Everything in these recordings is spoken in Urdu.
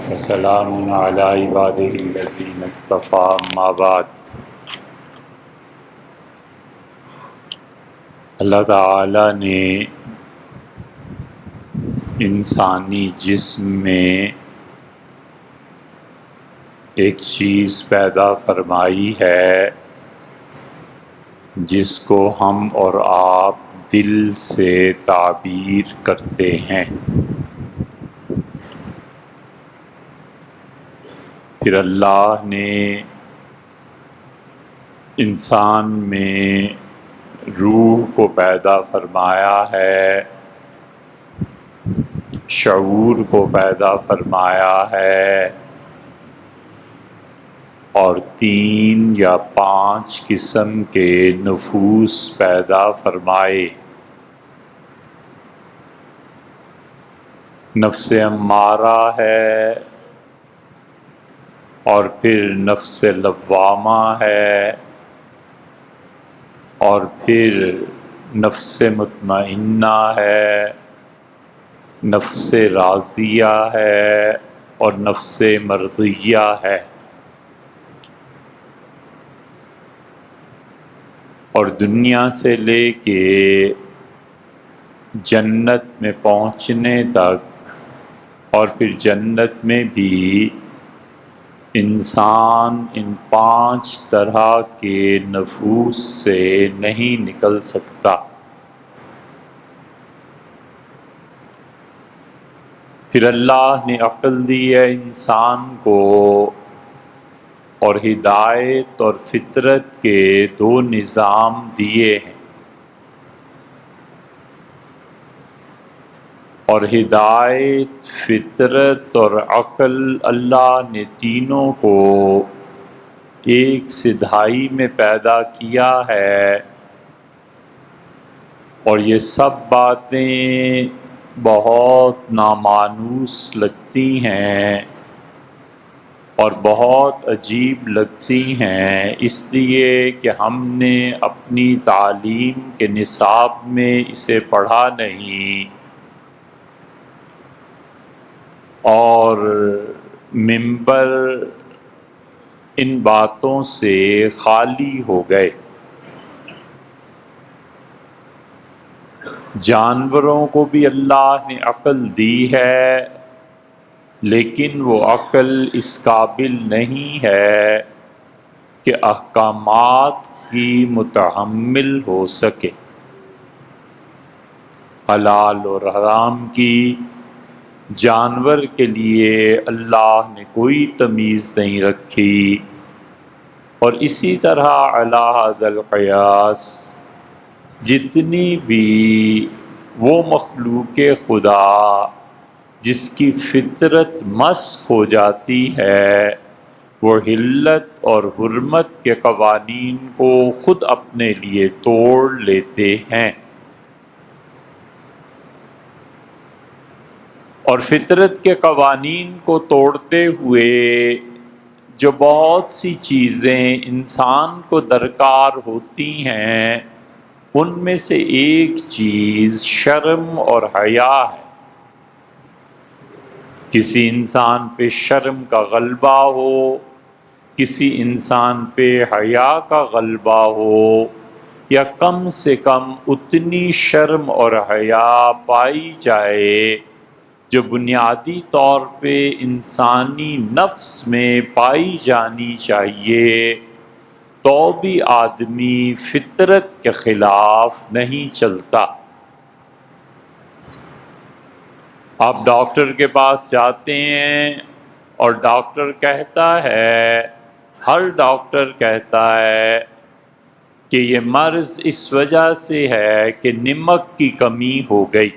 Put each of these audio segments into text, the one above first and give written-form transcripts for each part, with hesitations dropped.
وسلام علی عبادہ الذین اصطفیٰ اما بعد۔ اللہ تعالیٰ نے انسانی جسم میں ایک چیز پیدا فرمائی ہے جس کو ہم اور آپ دل سے تعبیر کرتے ہیں۔ پھر اللہ نے انسان میں روح کو پیدا فرمایا ہے، شعور کو پیدا فرمایا ہے، اور 3 یا 5 قسم کے نفوس پیدا فرمائے۔ نفس امارہ ہے، اور پھر نفس لوامہ ہے، اور پھر نفس مطمئنہ ہے، نفس راضیہ ہے، اور نفس مرضیہ ہے۔ اور دنیا سے لے کے جنت میں پہنچنے تک، اور پھر جنت میں بھی انسان ان 5 طرح کے نفوس سے نہیں نکل سکتا۔ پھر اللہ نے عقل دی ہے انسان کو، اور ہدایت اور فطرت کے 2 نظام دیے ہیں۔ اور ہدایت، فطرت اور عقل، اللہ نے تینوں کو ایک صدائی میں پیدا کیا ہے، اور یہ سب باتیں بہت نامانوس لگتی ہیں اور بہت عجیب لگتی ہیں، اس لیے کہ ہم نے اپنی تعلیم کے نصاب میں اسے پڑھا نہیں، اور منبر ان باتوں سے خالی ہو گئے۔ جانوروں کو بھی اللہ نے عقل دی ہے، لیکن وہ عقل اس قابل نہیں ہے کہ احکامات کی متحمل ہو سکے۔ حلال اور حرام کی جانور کے لیے اللہ نے کوئی تمیز نہیں رکھی، اور اسی طرح علی ھذا القیاس جتنی بھی وہ مخلوق خدا جس کی فطرت مسخ ہو جاتی ہے، وہ حلت اور حرمت کے قوانین کو خود اپنے لیے توڑ لیتے ہیں۔ اور فطرت کے قوانین کو توڑتے ہوئے جو بہت سی چیزیں انسان کو درکار ہوتی ہیں، ان میں سے ایک چیز شرم اور حیا ہے۔ کسی انسان پہ شرم کا غلبہ ہو، کسی انسان پہ حیا کا غلبہ ہو، یا کم سے کم اتنی شرم اور حیا پائی جائے جو بنیادی طور پہ انسانی نفس میں پائی جانی چاہیے، تو بھی آدمی فطرت کے خلاف نہیں چلتا۔ آپ ڈاکٹر کے پاس جاتے ہیں اور ڈاکٹر کہتا ہے، ہر ڈاکٹر کہتا ہے کہ یہ مرض اس وجہ سے ہے کہ نمک کی کمی ہو گئی،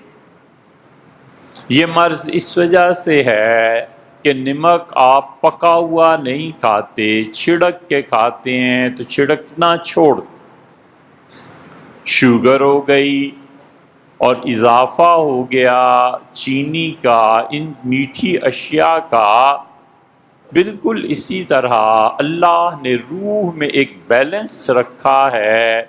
یہ مرض اس وجہ سے ہے کہ نمک آپ پکا ہوا نہیں کھاتے، چھڑک کے کھاتے ہیں تو چھڑکنا چھوڑ، شوگر ہو گئی اور اضافہ ہو گیا چینی کا، ان میٹھی اشیاء کا۔ بالکل اسی طرح اللہ نے روح میں ایک بیلنس رکھا ہے،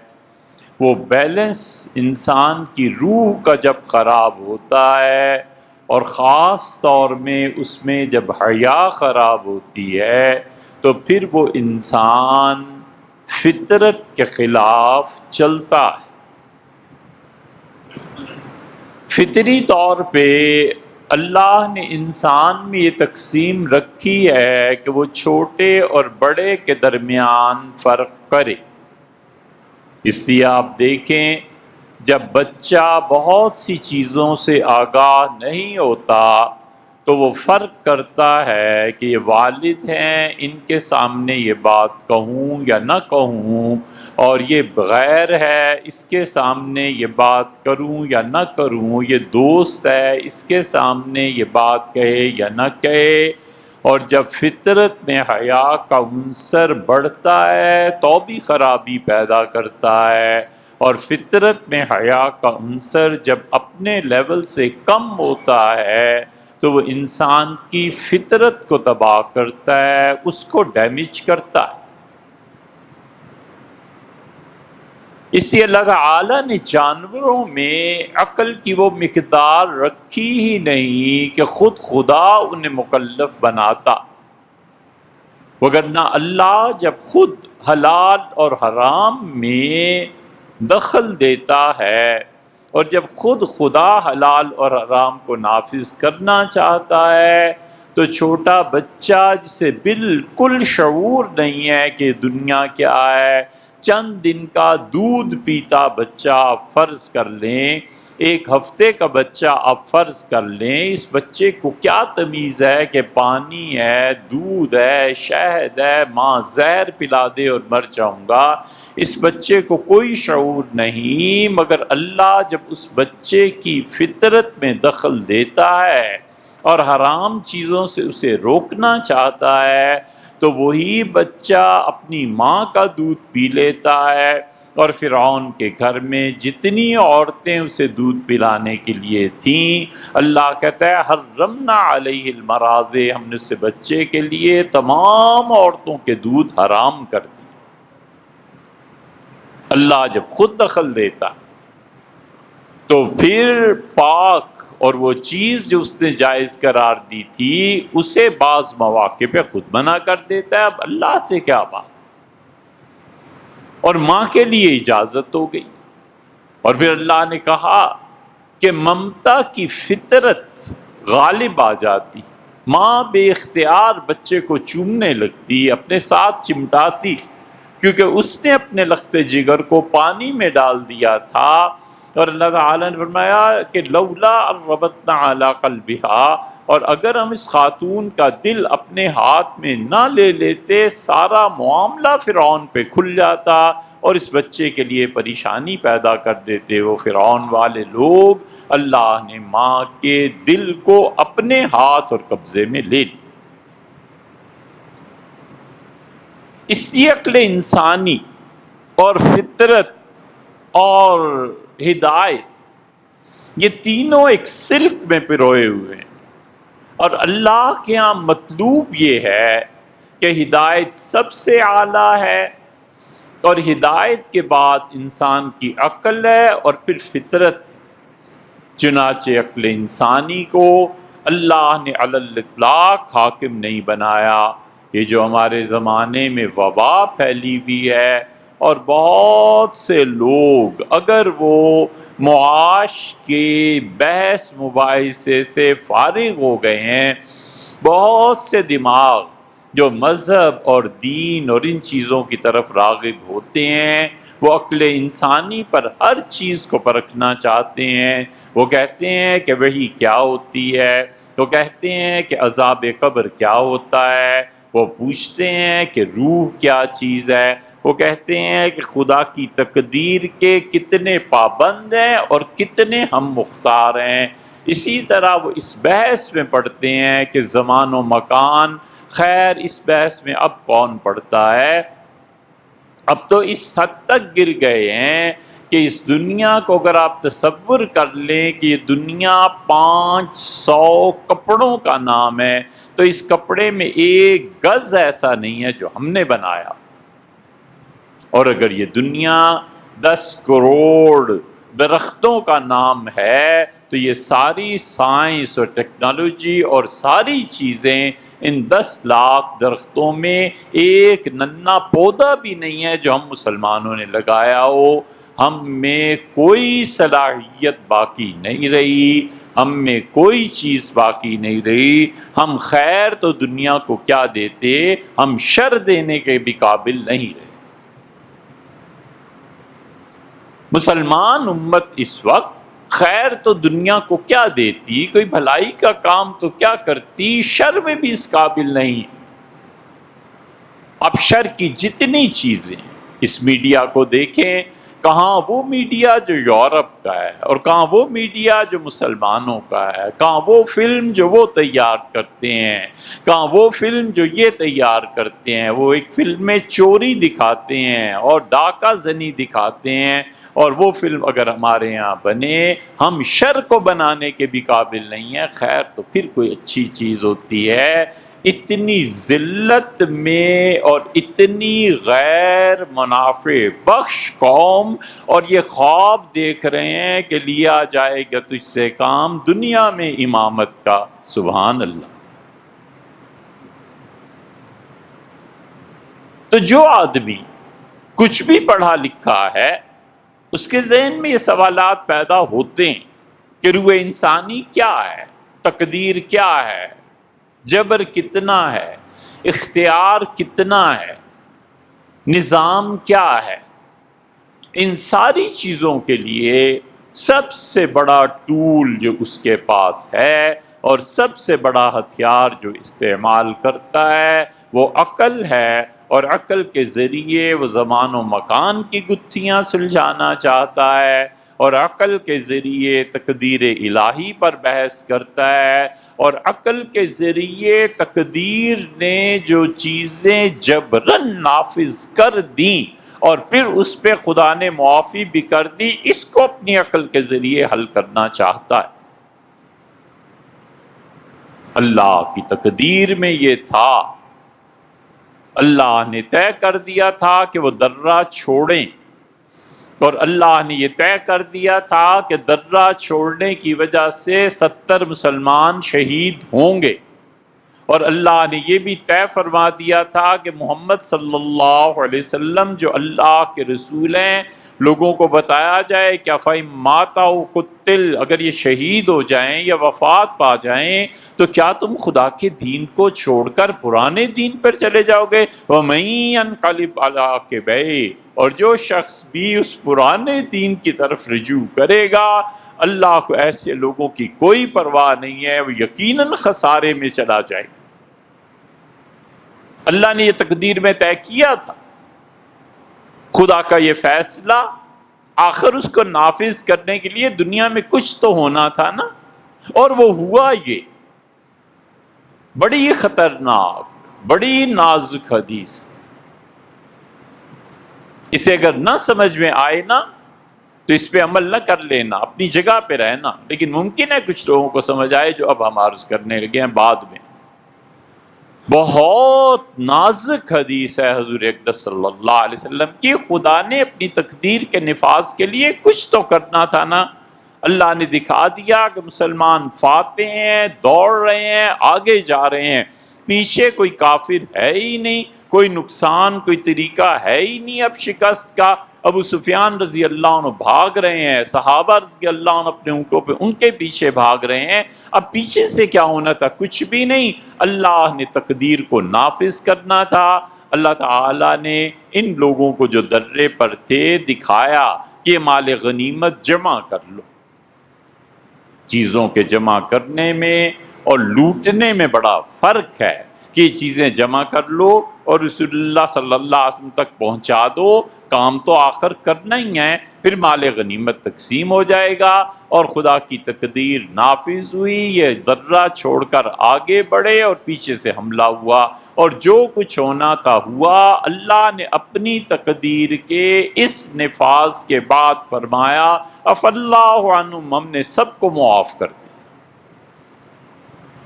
وہ بیلنس انسان کی روح کا جب خراب ہوتا ہے اور خاص طور میں اس میں جب حیا خراب ہوتی ہے تو پھر وہ انسان فطرت کے خلاف چلتا ہے۔ فطری طور پہ اللہ نے انسان میں یہ تقسیم رکھی ہے کہ وہ چھوٹے اور بڑے کے درمیان فرق کرے۔ اس لیے آپ دیکھیں جب بچہ بہت سی چیزوں سے آگاہ نہیں ہوتا تو وہ فرق کرتا ہے کہ یہ والد ہیں، ان کے سامنے یہ بات کہوں یا نہ کہوں، اور یہ غیر ہے، اس کے سامنے یہ بات کروں یا نہ کروں، یہ دوست ہے، اس کے سامنے یہ بات کہے یا نہ کہے۔ اور جب فطرت میں حیا کا عنصر بڑھتا ہے تو بھی خرابی پیدا کرتا ہے، اور فطرت میں حیا کا عنصر جب اپنے لیول سے کم ہوتا ہے تو وہ انسان کی فطرت کو تباہ کرتا ہے، اس کو ڈیمیج کرتا ہے۔ اس لیے اللہ تعالیٰ نے جانوروں میں عقل کی وہ مقدار رکھی ہی نہیں کہ خود خدا انہیں مکلف بناتا، وگرنہ اللہ جب خود حلال اور حرام میں دخل دیتا ہے اور جب خود خدا حلال اور حرام کو نافذ کرنا چاہتا ہے تو چھوٹا بچہ جسے بالکل شعور نہیں ہے کہ دنیا کیا ہے، چند دن کا دودھ پیتا بچہ آپ فرض کر لیں، ایک ہفتے کا بچہ آپ فرض کر لیں، اس بچے کو کیا تمیز ہے کہ پانی ہے، دودھ ہے، شہد ہے، ماں زہر پلا دے اور مر جاؤں گا، اس بچے کو کوئی شعور نہیں۔ مگر اللہ جب اس بچے کی فطرت میں دخل دیتا ہے اور حرام چیزوں سے اسے روکنا چاہتا ہے تو وہی بچہ اپنی ماں کا دودھ پی لیتا ہے، اور فرعون کے گھر میں جتنی عورتیں اسے دودھ پلانے کے لیے تھیں، اللہ کہتا ہے حرمنا علیہ المراضع، ہم نے اس سے بچے کے لیے تمام عورتوں کے دودھ حرام کر دی۔ اللہ جب خود دخل دیتا تو پھر پاک اور وہ چیز جو اس نے جائز قرار دی تھی اسے بعض مواقع پہ خود منع کر دیتا ہے۔ اب اللہ سے کیا بات، اور ماں کے لیے اجازت ہو گئی، اور پھر اللہ نے کہا کہ ممتا کی فطرت غالب آ جاتی، ماں بے اختیار بچے کو چومنے لگتی، اپنے ساتھ چمٹاتی، کیونکہ اس نے اپنے لخت جگر کو پانی میں ڈال دیا تھا۔ اور اللہ تعالیٰ نے فرمایا کہ لولا ربطنا علی قلبہا، اور اگر ہم اس خاتون کا دل اپنے ہاتھ میں نہ لے لیتے سارا معاملہ فرعون پہ کھل جاتا اور اس بچے کے لیے پریشانی پیدا کر دیتے وہ فرعون والے لوگ۔ اللہ نے ماں کے دل کو اپنے ہاتھ اور قبضے میں لے لی۔ اس لیے عقل انسانی اور فطرت اور ہدایت یہ تینوں ایک سلک میں پروئے ہوئے ہیں، اور اللہ کے ہاں مطلوب یہ ہے کہ ہدایت سب سے اعلیٰ ہے، اور ہدایت کے بعد انسان کی عقل ہے اور پھر فطرت۔ چنانچہ عقل انسانی کو اللہ نے علی الاطلاق حاکم نہیں بنایا۔ یہ جو ہمارے زمانے میں وبا پھیلی ہوئی ہے اور بہت سے لوگ اگر وہ معاش کے بحث مباحثے سے فارغ ہو گئے ہیں، بہت سے دماغ جو مذہب اور دین اور ان چیزوں کی طرف راغب ہوتے ہیں وہ عقل انسانی پر ہر چیز کو پرکھنا چاہتے ہیں۔ وہ کہتے ہیں کہ وحی کیا ہوتی ہے، وہ کہتے ہیں کہ عذاب قبر کیا ہوتا ہے، وہ پوچھتے ہیں کہ روح کیا چیز ہے، وہ کہتے ہیں کہ خدا کی تقدیر کے کتنے پابند ہیں اور کتنے ہم مختار ہیں۔ اسی طرح وہ اس بحث میں پڑھتے ہیں کہ زمان و مکان، خیر اس بحث میں اب کون پڑھتا ہے، اب تو اس حد تک گر گئے ہیں کہ اس دنیا کو اگر آپ تصور کر لیں کہ یہ دنیا 500 کپڑوں کا نام ہے تو اس کپڑے میں ایک گز ایسا نہیں ہے جو ہم نے بنایا، اور اگر یہ دنیا 10 کروڑ درختوں کا نام ہے تو یہ ساری سائنس اور ٹیکنالوجی اور ساری چیزیں ان 10 لاکھ درختوں میں ایک ننا پودا بھی نہیں ہے جو ہم مسلمانوں نے لگایا ہو۔ ہم میں کوئی صلاحیت باقی نہیں رہی، ہم میں کوئی چیز باقی نہیں رہی۔ ہم خیر تو دنیا کو کیا دیتے، ہم شر دینے کے بھی قابل نہیں رہے۔ مسلمان امت اس وقت خیر تو دنیا کو کیا دیتی، کوئی بھلائی کا کام تو کیا کرتی، شر میں بھی اس قابل نہیں۔ اب شر کی جتنی چیزیں، اس میڈیا کو دیکھیں، کہاں وہ میڈیا جو یورپ کا ہے اور کہاں وہ میڈیا جو مسلمانوں کا ہے، کہاں وہ فلم جو وہ تیار کرتے ہیں، کہاں وہ فلم جو یہ تیار کرتے ہیں۔ وہ ایک فلم میں چوری دکھاتے ہیں اور ڈاکہ زنی دکھاتے ہیں، اور وہ فلم اگر ہمارے یہاں بنے، ہم شر کو بنانے کے بھی قابل نہیں ہیں، خیر تو پھر کوئی اچھی چیز ہوتی ہے۔ اتنی ذلت میں اور اتنی غیر منافع بخش قوم، اور یہ خواب دیکھ رہے ہیں کہ لیا جائے گا تجھ سے کام دنیا میں امامت کا، سبحان اللہ۔ تو جو آدمی کچھ بھی پڑھا لکھا ہے، اس کے ذہن میں یہ سوالات پیدا ہوتے ہیں کہ روح انسانی کیا ہے، تقدیر کیا ہے، جبر کتنا ہے، اختیار کتنا ہے، نظام کیا ہے۔ ان ساری چیزوں کے لیے سب سے بڑا ٹول جو اس کے پاس ہے اور سب سے بڑا ہتھیار جو استعمال کرتا ہے وہ عقل ہے، اور عقل کے ذریعے وہ زمان و مکان کی گتھیاں سلجھانا چاہتا ہے، اور عقل کے ذریعے تقدیر الہی پر بحث کرتا ہے، اور عقل کے ذریعے تقدیر نے جو چیزیں جبراً نافذ کر دیں اور پھر اس پہ خدا نے معافی بھی کر دی، اس کو اپنی عقل کے ذریعے حل کرنا چاہتا ہے۔ اللہ کی تقدیر میں یہ تھا، اللہ نے طے کر دیا تھا کہ وہ درہ چھوڑیں، اور اللہ نے یہ طے کر دیا تھا کہ درہ چھوڑنے کی وجہ سے 70 مسلمان شہید ہوں گے، اور اللہ نے یہ بھی طے فرما دیا تھا کہ محمد صلی اللہ علیہ وسلم جو اللہ کے رسول ہیں، لوگوں کو بتایا جائے کہ فَإِن مَاتَ أَوْ قُتِّلَ، اگر یہ شہید ہو جائیں یا وفات پا جائیں تو کیا تم خدا کے دین کو چھوڑ کر پرانے دین پر چلے جاؤ گے؟ وَمَن يَنقَلِبْ عَلَىٰ عَقِبَیْہِ، اور جو شخص بھی اس پرانے دین کی طرف رجوع کرے گا، اللہ کو ایسے لوگوں کی کوئی پرواہ نہیں ہے، وہ یقیناً خسارے میں چلا جائے۔ اللہ نے یہ تقدیر میں طے کیا تھا، خدا کا یہ فیصلہ، آخر اس کو نافذ کرنے کے لیے دنیا میں کچھ تو ہونا تھا نا، اور وہ ہوا۔ یہ بڑی خطرناک، بڑی نازک حدیث، اسے اگر نہ سمجھ میں آئے نا تو اس پہ عمل نہ کر لینا، اپنی جگہ پہ رہنا، لیکن ممکن ہے کچھ لوگوں کو سمجھ آئے جو اب ہم عرض کرنے لگے ہیں بعد میں۔ بہت نازک حدیث ہے حضور اقدس صلی اللہ علیہ وسلم کی، خدا نے اپنی تقدیر کے نفاذ کے لیے کچھ تو کرنا تھا نا۔ اللہ نے دکھا دیا کہ مسلمان فاتح ہیں، دوڑ رہے ہیں، آگے جا رہے ہیں، پیچھے کوئی کافر ہے ہی نہیں، کوئی نقصان، کوئی طریقہ ہے ہی نہیں اب شکست کا۔ ابو سفیان رضی اللہ عنہ بھاگ رہے ہیں، صحابہ رضی اللہ عنہ اپنے اونٹوں پہ ان کے پیچھے بھاگ رہے ہیں، اب پیچھے سے کیا ہونا تھا؟ کچھ بھی نہیں، اللہ نے تقدیر کو نافذ کرنا تھا۔ اللہ تعالیٰ نے ان لوگوں کو جو درے پر تھے دکھایا کہ مال غنیمت جمع کر لو۔ چیزوں کے جمع کرنے میں اور لوٹنے میں بڑا فرق ہے کہ یہ چیزیں جمع کر لو اور رسول اللہ صلی اللہ علیہ وسلم تک پہنچا دو، کام تو آخر کرنا ہی ہے، پھر مال غنیمت تقسیم ہو جائے گا، اور خدا کی تقدیر نافذ ہوئی، یہ درہ چھوڑ کر آگے بڑھے اور پیچھے سے حملہ ہوا، اور جو کچھ ہونا تھا ہوا۔ اللہ نے اپنی تقدیر کے اس نفاذ کے بعد فرمایا اف اللہ عنہم، ہم نے سب کو معاف کر دیا۔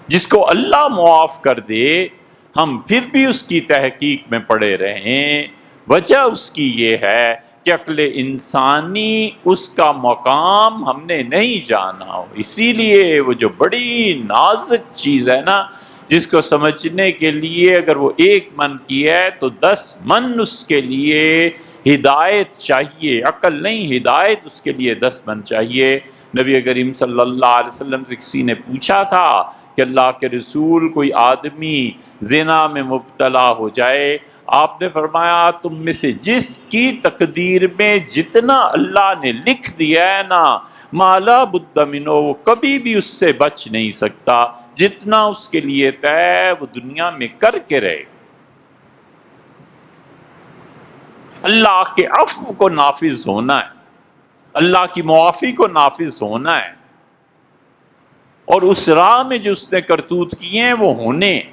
جس کو اللہ معاف کر دے ہم پھر بھی اس کی تحقیق میں پڑے رہیں، وجہ اس کی یہ ہے کہ عقل انسانی اس کا مقام ہم نے نہیں جانا ہو۔ اسی لیے وہ جو بڑی نازک چیز ہے نا، جس کو سمجھنے کے لیے اگر وہ 1 من کی ہے تو 10 من اس کے لیے ہدایت چاہیے، عقل نہیں ہدایت اس کے لیے 10 من چاہیے۔ نبی کریم صلی اللہ علیہ وسلم سے کسی نے پوچھا تھا کہ اللہ کے رسول کوئی آدمی زنا میں مبتلا ہو جائے، آپ نے فرمایا تم میں سے جس کی تقدیر میں جتنا اللہ نے لکھ دیا ہے نا، مالا بد منو، وہ کبھی بھی اس سے بچ نہیں سکتا، جتنا اس کے لیے طے ہے وہ دنیا میں کر کے رہے۔ اللہ کے عفو کو نافذ ہونا ہے، اللہ کی معافی کو نافذ ہونا ہے، اور اس راہ میں جو اس نے کرتوت کیے ہیں وہ ہونے ہیں۔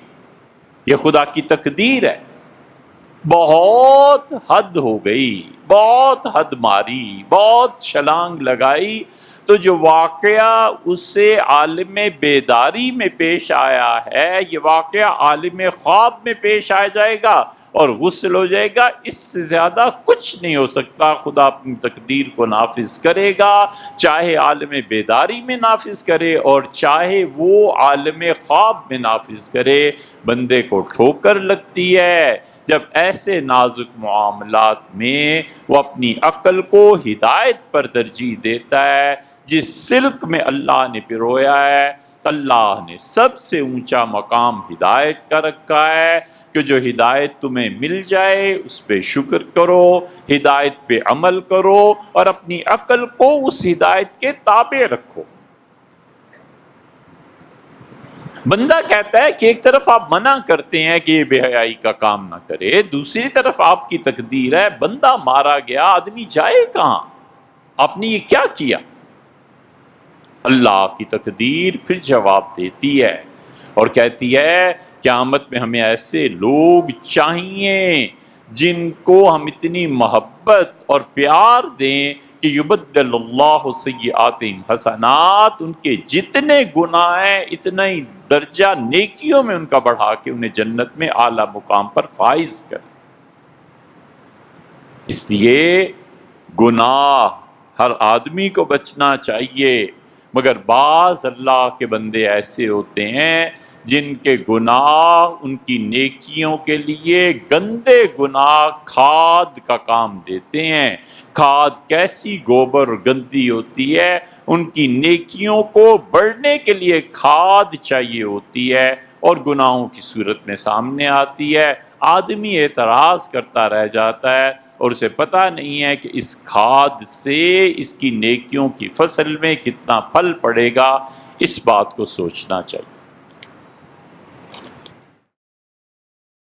یہ خدا کی تقدیر ہے۔ بہت حد ہو گئی، بہت حد ماری، بہت چھلانگ لگائی، تو جو واقعہ اسے عالم بیداری میں پیش آیا ہے، یہ واقعہ عالم خواب میں پیش آ جائے گا اور غسل ہو جائے گا۔ اس سے زیادہ کچھ نہیں ہو سکتا۔ خدا اپنی تقدیر کو نافذ کرے گا، چاہے عالم بیداری میں نافذ کرے اور چاہے وہ عالم خواب میں نافذ کرے۔ بندے کو ٹھوکر لگتی ہے جب ایسے نازک معاملات میں وہ اپنی عقل کو ہدایت پر ترجیح دیتا ہے۔ جس سلک میں اللہ نے پرویا ہے، اللہ نے سب سے اونچا مقام ہدایت کا رکھا ہے کہ جو ہدایت تمہیں مل جائے اس پہ شکر کرو، ہدایت پہ عمل کرو اور اپنی عقل کو اس ہدایت کے تابع رکھو۔ بندہ کہتا ہے کہ ایک طرف آپ منع کرتے ہیں کہ یہ بے حیائی کا کام نہ کرے، دوسری طرف آپ کی تقدیر ہے بندہ مارا گیا، آدمی جائے کہاں؟ آپ نے یہ کیا کیا؟ اللہ کی تقدیر پھر جواب دیتی ہے اور کہتی ہے قیامت میں ہمیں ایسے لوگ چاہیے جن کو ہم اتنی محبت اور پیار دیں کہ یبدل اللہ سیئاتہم حسنات، ان کے جتنے گناہ ہیں اتنا ہی درجہ نیکیوں میں ان کا بڑھا کے انہیں جنت میں اعلیٰ مقام پر فائز کر۔ اس لیے گناہ ہر آدمی کو بچنا چاہیے، مگر بعض اللہ کے بندے ایسے ہوتے ہیں جن کے گناہ ان کی نیکیوں کے لیے گندے گناہ کھاد کا کام دیتے ہیں۔ کھاد کیسی گوبر اور گندی ہوتی ہے، ان کی نیکیوں کو بڑھنے کے لیے کھاد چاہیے ہوتی ہے اور گناہوں کی صورت میں سامنے آتی ہے۔ آدمی اعتراض کرتا رہ جاتا ہے اور اسے پتہ نہیں ہے کہ اس کھاد سے اس کی نیکیوں کی فصل میں کتنا پھل پڑے گا۔ اس بات کو سوچنا چاہیے۔